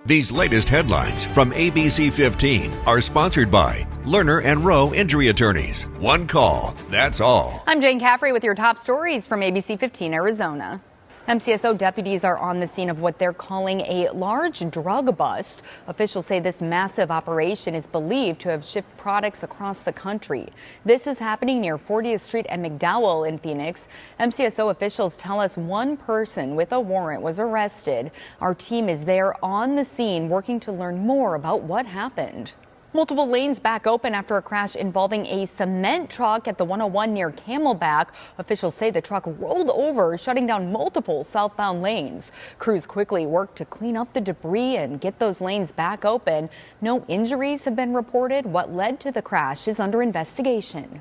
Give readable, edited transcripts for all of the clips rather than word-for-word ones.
These latest headlines from ABC15 are sponsored by Lerner and Rowe Injury Attorneys. One call, that's all. I'm Jane Caffrey with your top stories from ABC15 Arizona. MCSO deputies are on the scene of what they're calling a large drug bust. Officials say this massive operation is believed to have shipped products across the country. This is happening near 40th Street and McDowell in Phoenix. MCSO officials tell us one person with a warrant was arrested. Our team is there on the scene working to learn more about what happened. Multiple lanes back open after a crash involving a cement truck at the 101 near Camelback. Officials say the truck rolled over, shutting down multiple southbound lanes. Crews quickly worked to clean up the debris and get those lanes back open. No injuries have been reported. What led to the crash is under investigation.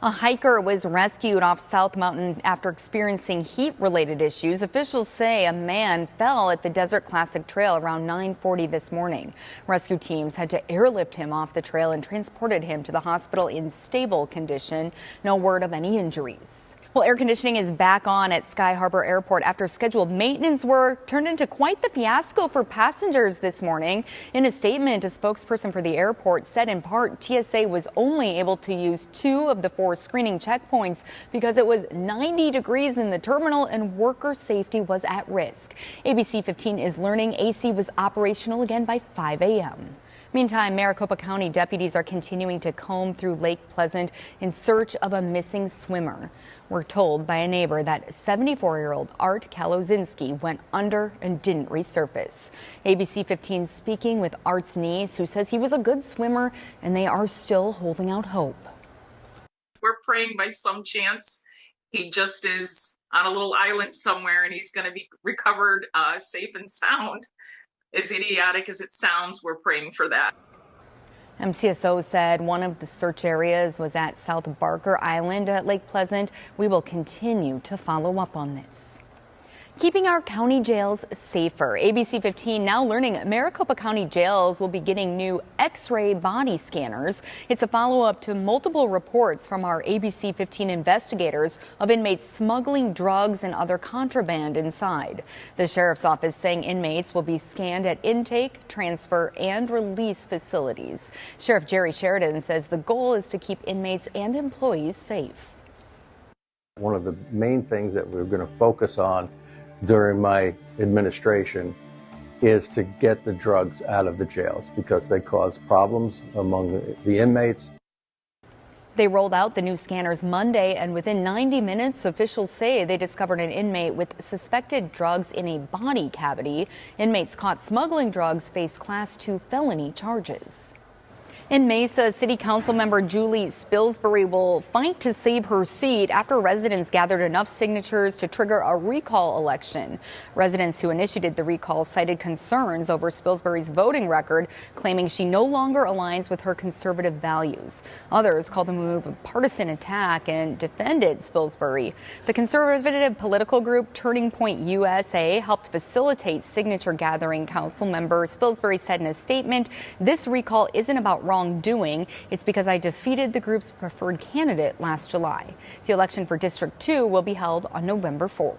A hiker was rescued off South Mountain after experiencing heat-related issues. Officials say a man fell at the Desert Classic Trail around 9:40 this morning. Rescue teams had to airlift him off the trail and transported him to the hospital in stable condition. No word of any injuries. Well, air conditioning is back on at Sky Harbor Airport after scheduled maintenance work turned into quite the fiasco for passengers this morning. In a statement, a spokesperson for the airport said in part TSA was only able to use 2 of the 4 screening checkpoints because it was 90 degrees in the terminal and worker safety was at risk. ABC15 is learning AC was operational again by 5 a.m. Meantime, Maricopa County deputies are continuing to comb through Lake Pleasant in search of a missing swimmer. We're told by a neighbor that 74-year-old Art Kalozinski went under and didn't resurface. ABC15 speaking with Art's niece, who says he was a good swimmer and they are still holding out hope. We're praying by some chance he just is on a little island somewhere and he's going to be recovered safe and sound. As idiotic as it sounds, we're praying for that. MCSO said one of the search areas was at South Barker Island at Lake Pleasant. We will continue to follow up on this. Keeping our county jails safer. ABC15 now learning Maricopa County jails will be getting new X-ray body scanners. It's a follow-up to multiple reports from our ABC15 investigators of inmates smuggling drugs and other contraband inside. The sheriff's office saying inmates will be scanned at intake, transfer, and release facilities. Sheriff Jerry Sheridan says the goal is to keep inmates and employees safe. One of the main things that we're going to focus on during my administration is to get the drugs out of the jails because they cause problems among the inmates. They rolled out the new scanners Monday, and within 90 minutes, officials say they discovered an inmate with suspected drugs in a body cavity. Inmates caught smuggling drugs face Class 2 felony charges. In Mesa, City Council member Julie Spilsbury will fight to save her seat after residents gathered enough signatures to trigger a recall election. Residents who initiated the recall cited concerns over Spilsbury's voting record, claiming she no longer aligns with her conservative values. Others called the move a partisan attack and defended Spilsbury. The conservative political group Turning Point USA helped facilitate signature gathering. Council member Spilsbury said in a statement, "This recall isn't about wrongdoing. It's because I defeated the group's preferred candidate last July." The election for District 2 will be held on November 4th.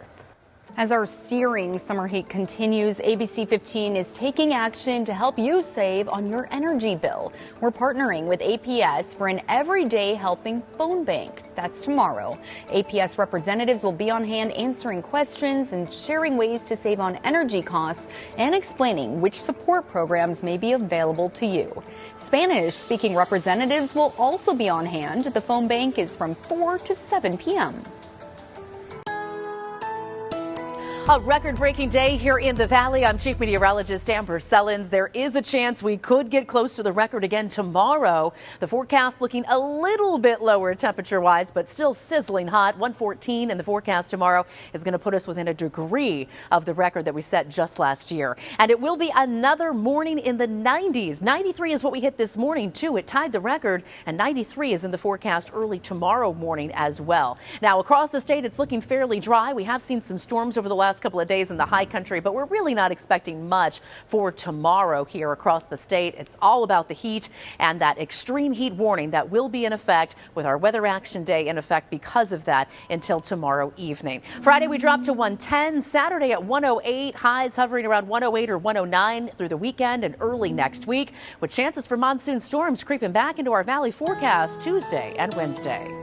As our searing summer heat continues, ABC15 is taking action to help you save on your energy bill. We're partnering with APS for an everyday helping phone bank. That's tomorrow. APS representatives will be on hand answering questions and sharing ways to save on energy costs and explaining which support programs may be available to you. Spanish-speaking representatives will also be on hand. The phone bank is from 4 to 7 p.m. A record-breaking day here in the Valley. I'm Chief Meteorologist Amber Sellens. There is a chance we could get close to the record again tomorrow. The forecast looking a little bit lower temperature-wise, but still sizzling hot. 114 in the forecast tomorrow is going to put us within a degree of the record that we set just last year. And it will be another morning in the 90s. 93 is what we hit this morning, too. It tied the record, and 93 is in the forecast early tomorrow morning as well. Now, across the state, it's looking fairly dry. We have seen some storms over the last last couple of days in the high country, but we're really not expecting much for tomorrow here across the state. It's all about the heat and that extreme heat warning that will be in effect with our Weather Action Day in effect because of that until tomorrow evening. Friday, we drop to 110. Saturday at 108. Highs hovering around 108 or 109 through the weekend and early next week, with chances for monsoon storms creeping back into our valley forecast Tuesday and Wednesday.